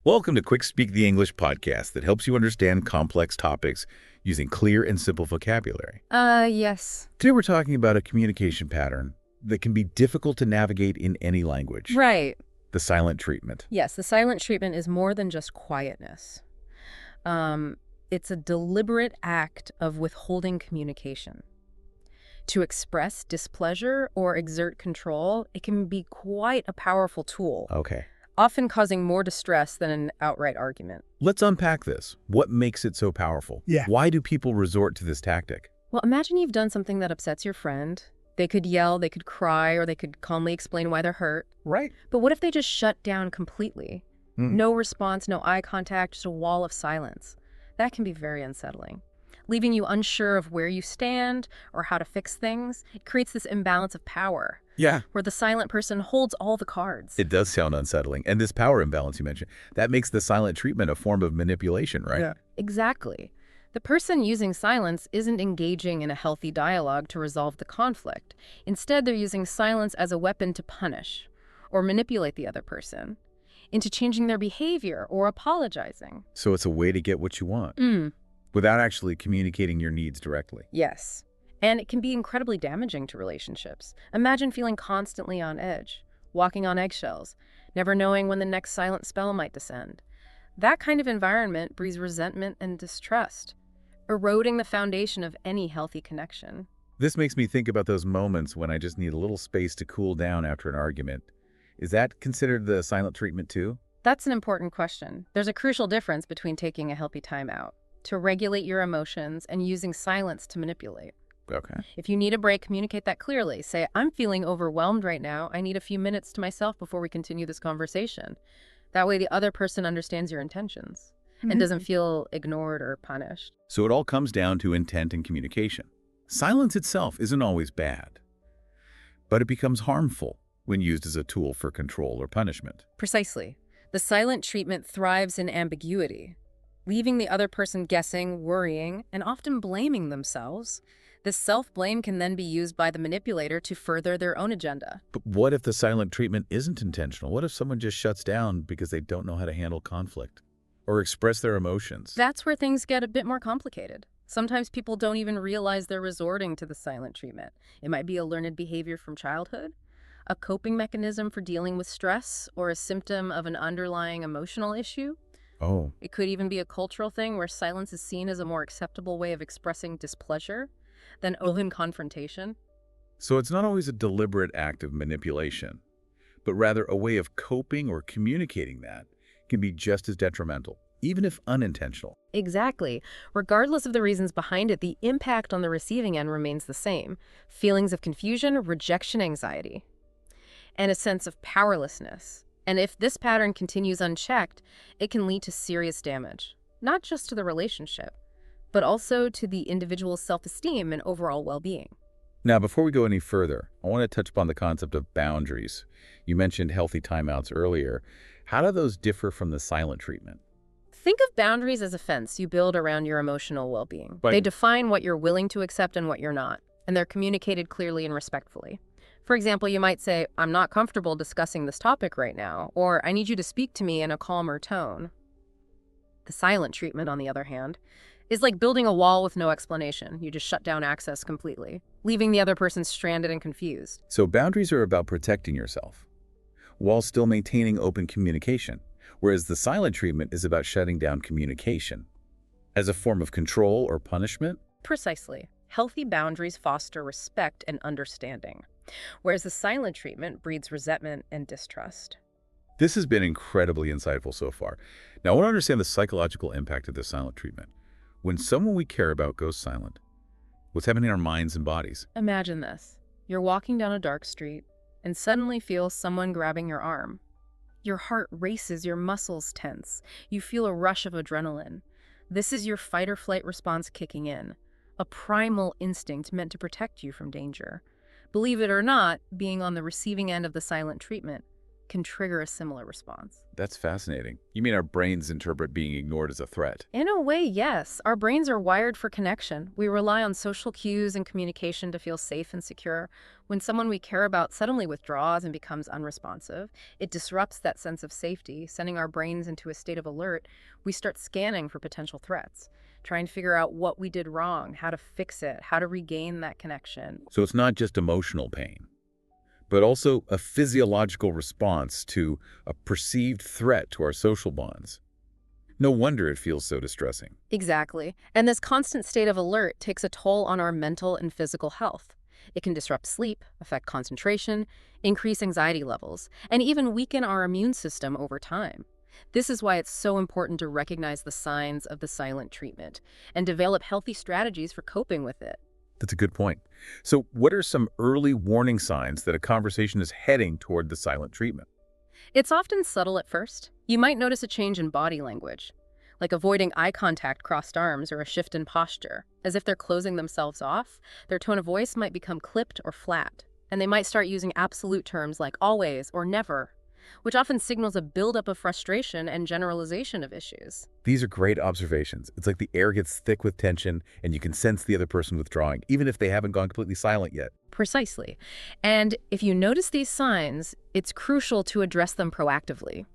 Welcome to QuickSpeak the English podcast that helps you understand complex topics using clear and simple vocabulary. Yes. Today we're talking about a communication pattern that can be difficult to navigate in any language. Right. The silent treatment. Yes, the silent treatment is more than just quietness. It's a deliberate act of withholding communication. To express displeasure or exert control, it can be quite a powerful tool, Okay. often causing more distress than an outright argument. Let's unpack this. What makes it so powerful? Yeah. Why do people resort to this tactic? Well, imagine you've done something that upsets your friend. They could yell, they could cry, or they could calmly explain why they're hurt. Right. But what if they just shut down completely? No response, no eye contact, just a wall of silence. That can be very unsettling, leaving you unsure of where you stand or how to fix things. It creates this imbalance of power, Yeah. where the silent person holds all the cards. It does sound unsettling. And this power imbalance you mentioned, that makes the silent treatment a form of manipulation, right? Yeah. Exactly. The person using silence isn't engaging in a healthy dialogue to resolve the conflict. Instead, they're using silence as a weapon to punish or manipulate the other person into changing their behavior or apologizing. So it's a way to get what you want without actually communicating your needs directly. Yes. And it can be incredibly damaging to relationships. Imagine feeling constantly on edge, walking on eggshells, never knowing when the next silent spell might descend. That kind of environment breeds resentment and distrust, eroding the foundation of any healthy connection. This makes me think about those moments when I just need a little space to cool down after an argument. Is that considered the silent treatment too? That's an important question. There's a crucial difference between taking a healthy time out to regulate your emotions and using silence to manipulate. Okay. If you need a break, communicate that clearly. Say, I'm feeling overwhelmed right now. I need a few minutes to myself before we continue this conversation. That way the other person understands your intentions and doesn't feel ignored or punished. So it all comes down to intent and communication. Silence itself isn't always bad, but it becomes harmful when used as a tool for control or punishment. Precisely. The silent treatment thrives in ambiguity, leaving the other person guessing, worrying, and often blaming themselves. This self-blame can then be used by the manipulator to further their own agenda. But what if the silent treatment isn't intentional? What if someone just shuts down because they don't know how to handle conflict or express their emotions? That's where things get a bit more complicated. Sometimes people don't even realize they're resorting to the silent treatment. It might be a learned behavior from childhood, a coping mechanism for dealing with stress, or a symptom of an underlying emotional issue. Oh, It could even be a cultural thing where silence is seen as a more acceptable way of expressing displeasure than open confrontation. so it's not always a deliberate act of manipulation, but rather a way of coping or communicating that can be just as detrimental, even if unintentional. Exactly. Regardless of the reasons behind it, the impact on the receiving end remains the same. Feelings of confusion, rejection anxiety, and a sense of powerlessness. And if this pattern continues unchecked, it can lead to serious damage, not just to the relationship, but also to the individual's self-esteem and overall well-being. Now, before we go any further, I want to touch upon the concept of boundaries. You mentioned healthy timeouts earlier. How do those differ from the silent treatment? Think of boundaries as a fence you build around your emotional well-being. Right. They define what you're willing to accept and what you're not, and they're communicated clearly and respectfully. For example, you might say, I'm not comfortable discussing this topic right now, or I need you to speak to me in a calmer tone. The silent treatment, on the other hand, is like building a wall with no explanation. You just shut down access completely, leaving the other person stranded and confused. So boundaries are about protecting yourself while still maintaining open communication, whereas the silent treatment is about shutting down communication as a form of control or punishment. Precisely. Healthy boundaries foster respect and understanding, whereas the silent treatment breeds resentment and distrust. This has been incredibly insightful so far. Now, I want to understand the psychological impact of this silent treatment. When someone we care about goes silent, what's happening in our minds and bodies? Imagine this. You're walking down a dark street and suddenly feel someone grabbing your arm. Your heart races, your muscles tense. You feel a rush of adrenaline. This is your fight or flight response kicking in, a primal instinct meant to protect you from danger. Believe it or not, being on the receiving end of the silent treatment can trigger a similar response. That's fascinating. You mean our brains interpret being ignored as a threat? In a way, yes. Our brains are wired for connection. We rely on social cues and communication to feel safe and secure. When someone we care about suddenly withdraws and becomes unresponsive, it disrupts that sense of safety, sending our brains into a state of alert. We start scanning for potential threats, trying to figure out what we did wrong, how to fix it, how to regain that connection. So it's not just emotional pain, but also a physiological response to a perceived threat to our social bonds. No wonder it feels so distressing. Exactly. And this constant state of alert takes a toll on our mental and physical health. It can disrupt sleep, affect concentration, increase anxiety levels, and even weaken our immune system over time. This is why it's so important to recognize the signs of the silent treatment and develop healthy strategies for coping with it. That's a good point. So what are some early warning signs that a conversation is heading toward the silent treatment? It's often subtle at first. You might notice a change in body language, like avoiding eye contact, crossed arms, or a shift in posture. As if they're closing themselves off, their tone of voice might become clipped or flat, and they might start using absolute terms like always or never, which often signals a buildup of frustration and generalization of issues. These are great observations. It's like the air gets thick with tension and you can sense the other person withdrawing, even if they haven't gone completely silent yet. Precisely. And if you notice these signs, it's crucial to address them proactively.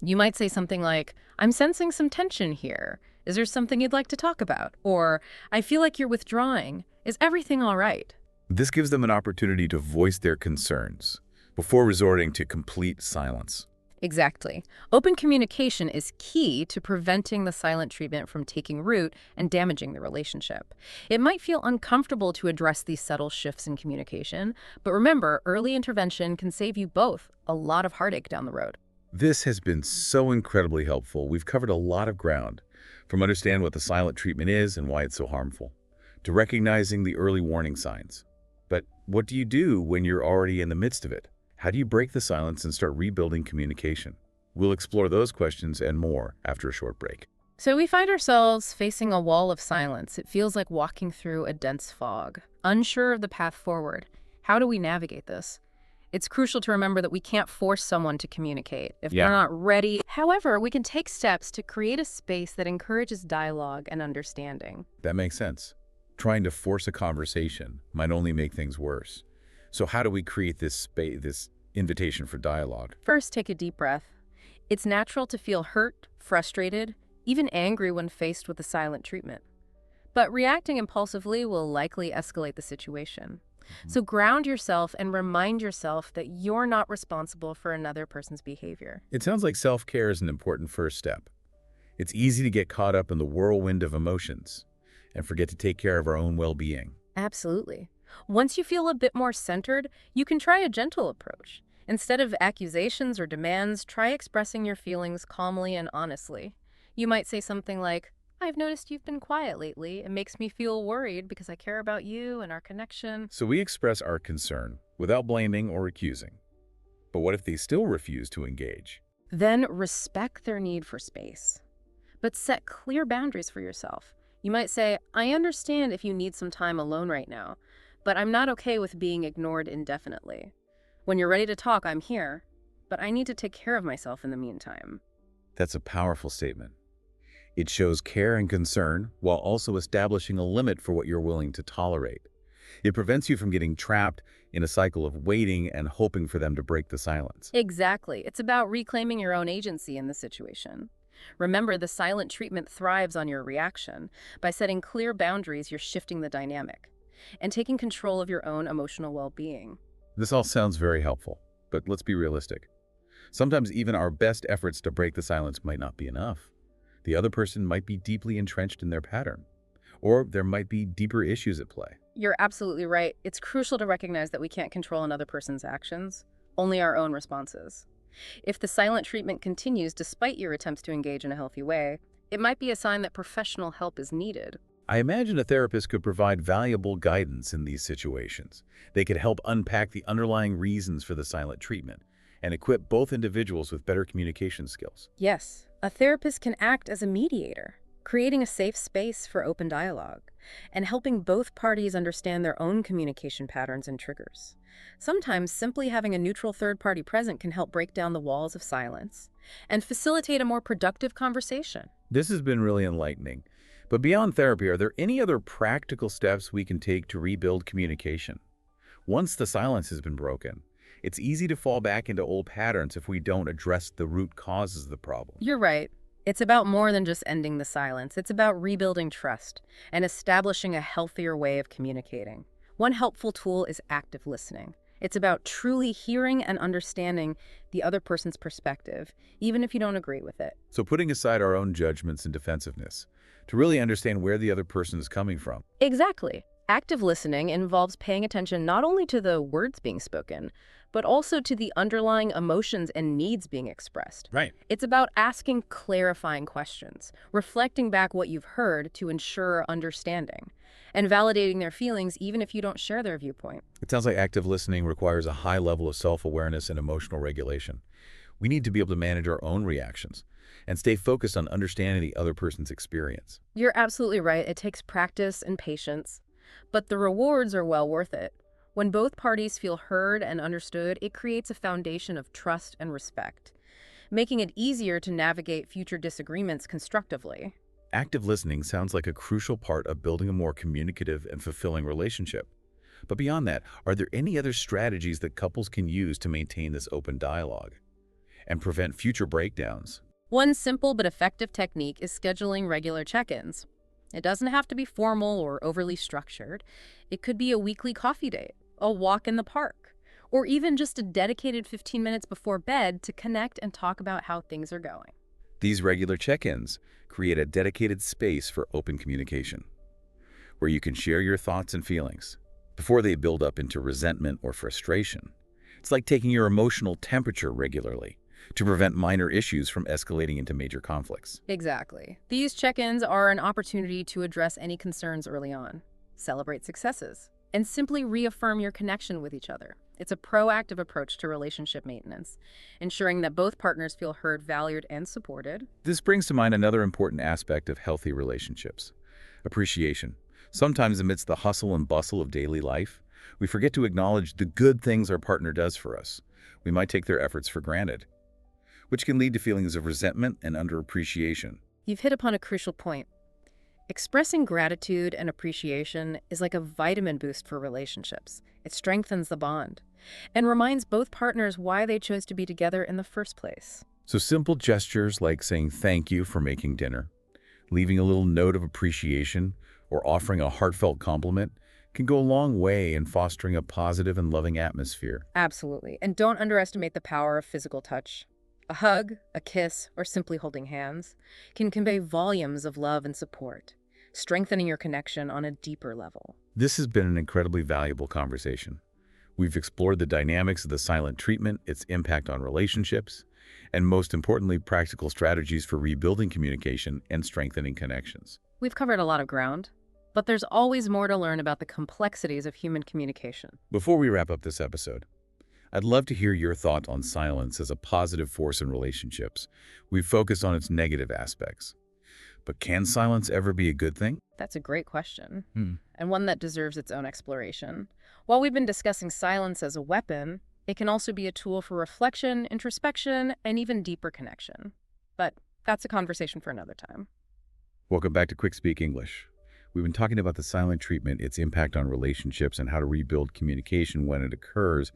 You might say something like, "I'm sensing some tension here. Is there something you'd like to talk about?" Or, "I feel like you're withdrawing. Is everything all right?" This gives them an opportunity to voice their concerns before resorting to complete silence. Exactly. Open communication is key to preventing the silent treatment from taking root and damaging the relationship. It might feel uncomfortable to address these subtle shifts in communication, but remember, early intervention can save you both a lot of heartache down the road. This has been so incredibly helpful. We've covered a lot of ground, from understanding what the silent treatment is and why it's so harmful, to recognizing the early warning signs. But what do you do when you're already in the midst of it? How do you break the silence and start rebuilding communication? We'll explore those questions and more after a short break. So we find ourselves facing a wall of silence. It feels like walking through a dense fog, unsure of the path forward. How do we navigate this? It's crucial to remember that we can't force someone to communicate if they're not ready. However, we can take steps to create a space that encourages dialogue and understanding. That makes sense. Trying to force a conversation might only make things worse. So how do we create this space, this invitation for dialogue? First, take a deep breath. It's natural to feel hurt, frustrated, even angry when faced with the silent treatment. But reacting impulsively will likely escalate the situation. So ground yourself and remind yourself that you're not responsible for another person's behavior. It sounds like self-care is an important first step. It's easy to get caught up in the whirlwind of emotions and forget to take care of our own well-being. Absolutely. Once you feel a bit more centered, you can try a gentle approach. Instead of accusations or demands, try expressing your feelings calmly and honestly. You might say something like, "I've noticed you've been quiet lately. It makes me feel worried because I care about you and our connection." So we express our concern without blaming or accusing. But what if they still refuse to engage? Then respect their need for space. But set clear boundaries for yourself. You might say, "I understand if you need some time alone right now, but I'm not okay with being ignored indefinitely. When you're ready to talk, I'm here, but I need to take care of myself in the meantime." That's a powerful statement. It shows care and concern while also establishing a limit for what you're willing to tolerate. It prevents you from getting trapped in a cycle of waiting and hoping for them to break the silence. Exactly. It's about reclaiming your own agency in the situation. Remember, the silent treatment thrives on your reaction. By setting clear boundaries, you're shifting the dynamic and taking control of your own emotional well-being. This all sounds very helpful, but let's be realistic. Sometimes even our best efforts to break the silence might not be enough. The other person might be deeply entrenched in their pattern, or there might be deeper issues at play. You're absolutely right. It's crucial to recognize that we can't control another person's actions, only our own responses. If the silent treatment continues despite your attempts to engage in a healthy way, it might be a sign that professional help is needed. I imagine a therapist could provide valuable guidance in these situations. They could help unpack the underlying reasons for the silent treatment and equip both individuals with better communication skills. Yes, a therapist can act as a mediator. creating a safe space for open dialogue, and helping both parties understand their own communication patterns and triggers. Sometimes simply having a neutral third party present can help break down the walls of silence and facilitate a more productive conversation. This has been really enlightening. But beyond therapy, are there any other practical steps we can take to rebuild communication? Once the silence has been broken, it's easy to fall back into old patterns if we don't address the root causes of the problem. You're right. It's about more than just ending the silence. It's about rebuilding trust and establishing a healthier way of communicating. One helpful tool is active listening. It's about truly hearing and understanding the other person's perspective, even if you don't agree with it. So putting aside our own judgments and defensiveness, to really understand where the other person is coming from. Exactly. Active listening involves paying attention not only to the words being spoken, but also to the underlying emotions and needs being expressed. Right. It's about asking clarifying questions, reflecting back what you've heard to ensure understanding, and validating their feelings even if you don't share their viewpoint. It sounds like active listening requires a high level of self-awareness and emotional regulation. We need to be able to manage our own reactions and stay focused on understanding the other person's experience. You're absolutely right. It takes practice and patience, but the rewards are well worth it. When both parties feel heard and understood, it creates a foundation of trust and respect, making it easier to navigate future disagreements constructively. Active listening sounds like a crucial part of building a more communicative and fulfilling relationship. But beyond that, are there any other strategies that couples can use to maintain this open dialogue and prevent future breakdowns? One simple but effective technique is scheduling regular check-ins. It doesn't have to be formal or overly structured. It could be a weekly coffee date, a walk in the park, or even just a dedicated 15 minutes before bed to connect and talk about how things are going. These regular check-ins create a dedicated space for open communication, where you can share your thoughts and feelings before they build up into resentment or frustration. It's like taking your emotional temperature regularly to prevent minor issues from escalating into major conflicts. Exactly. These check-ins are an opportunity to address any concerns early on, celebrate successes, and simply reaffirm your connection with each other. It's a proactive approach to relationship maintenance, ensuring that both partners feel heard, valued, and supported. This brings to mind another important aspect of healthy relationships: appreciation. Sometimes amidst the hustle and bustle of daily life, we forget to acknowledge the good things our partner does for us. We might take their efforts for granted, which can lead to feelings of resentment and underappreciation. You've hit upon a crucial point. Expressing gratitude and appreciation is like a vitamin boost for relationships. It strengthens the bond and reminds both partners why they chose to be together in the first place. So simple gestures like saying thank you for making dinner, leaving a little note of appreciation, or offering a heartfelt compliment can go a long way in fostering a positive and loving atmosphere. Absolutely. And don't underestimate the power of physical touch. A hug, a kiss, or simply holding hands can convey volumes of love and support, strengthening your connection on a deeper level. This has been an incredibly valuable conversation. We've explored the dynamics of the silent treatment, its impact on relationships, and most importantly, practical strategies for rebuilding communication and strengthening connections. We've covered a lot of ground, but there's always more to learn about the complexities of human communication. Before we wrap up this episode, I'd love to hear your thoughts on silence as a positive force in relationships. We've focused on its negative aspects. But can silence ever be a good thing? That's a great question, and one that deserves its own exploration. While we've been discussing silence as a weapon, it can also be a tool for reflection, introspection, and even deeper connection. But that's a conversation for another time. Welcome back to QuickSpeak English. We've been talking about the silent treatment, its impact on relationships, and how to rebuild communication when it occurs.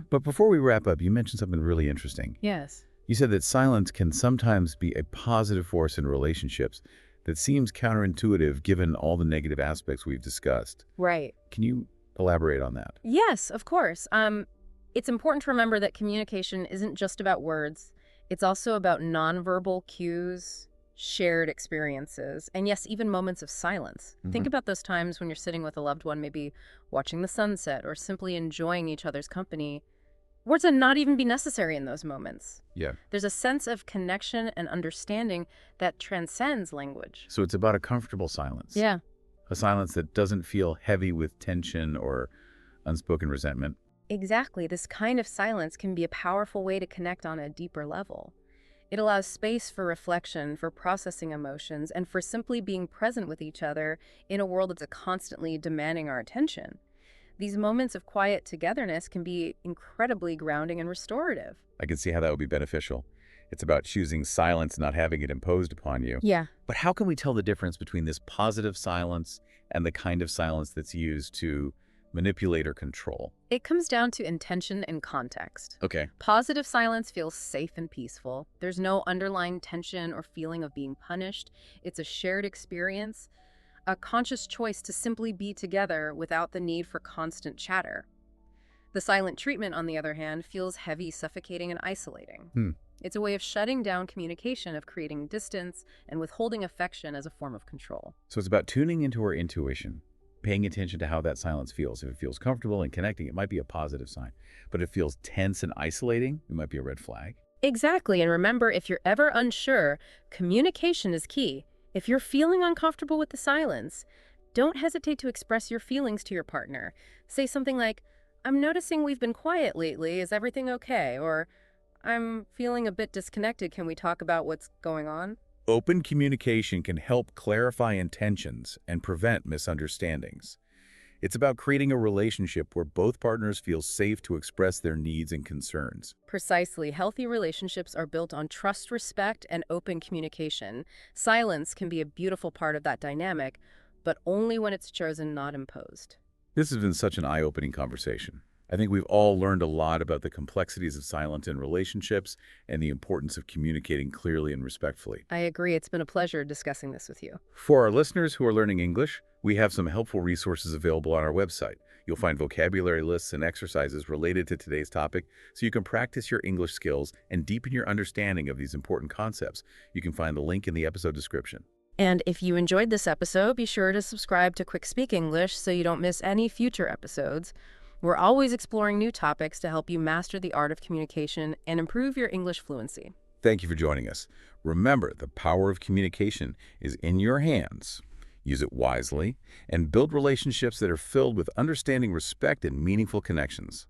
But before we wrap up, you mentioned something really interesting. Yes. You said that silence can sometimes be a positive force in relationships that seems counterintuitive given all the negative aspects we've discussed. Right. Can you elaborate on that? Yes, of course. It's important to remember that communication isn't just about words. It's also about nonverbal cues, shared experiences, and yes, even moments of silence. Think about those times when you're sitting with a loved one, maybe watching the sunset or simply enjoying each other's company. Words would not even be necessary in those moments. Yeah. There's a sense of connection and understanding that transcends language. So it's about a comfortable silence. Yeah. A silence that doesn't feel heavy with tension or unspoken resentment. Exactly. This kind of silence can be a powerful way to connect on a deeper level. It allows space for reflection, for processing emotions, and for simply being present with each other in a world that's constantly demanding our attention. These moments of quiet togetherness can be incredibly grounding and restorative. I can see how that would be beneficial. It's about choosing silence, not having it imposed upon you. Yeah. But how can we tell the difference between this positive silence and the kind of silence that's used to manipulate or control? It comes down to intention and context. Okay. Positive silence feels safe and peaceful. There's no underlying tension or feeling of being punished. It's a shared experience, a conscious choice to simply be together without the need for constant chatter. The silent treatment, on the other hand, feels heavy, suffocating, and isolating. Hmm. It's a way of shutting down communication, of creating distance, and withholding affection as a form of control. So it's about tuning into our intuition, paying attention to how that silence feels. If it feels comfortable and connecting, it might be a positive sign. But if it feels tense and isolating, it might be a red flag. Exactly, and remember, if you're ever unsure, communication is key. If you're feeling uncomfortable with the silence, don't hesitate to express your feelings to your partner. Say something like, "I'm noticing we've been quiet lately. Is everything okay?" Or, "I'm feeling a bit disconnected. Can we talk about what's going on?" Open communication can help clarify intentions and prevent misunderstandings. It's about creating a relationship where both partners feel safe to express their needs and concerns. Precisely. Healthy relationships are built on trust, respect, and open communication. Silence can be a beautiful part of that dynamic, but only when it's chosen, not imposed. This has been such an eye-opening conversation. I think we've all learned a lot about the complexities of silence in relationships and the importance of communicating clearly and respectfully. I agree. It's been a pleasure discussing this with you. For our listeners who are learning English, we have some helpful resources available on our website. You'll find vocabulary lists and exercises related to today's topic so you can practice your English skills and deepen your understanding of these important concepts. You can find the link in the episode description. And if you enjoyed this episode, be sure to subscribe to QuickSpeak English so you don't miss any future episodes. We're always exploring new topics to help you master the art of communication and improve your English fluency. Thank you for joining us. Remember, the power of communication is in your hands. Use it wisely and build relationships that are filled with understanding, respect, and meaningful connections.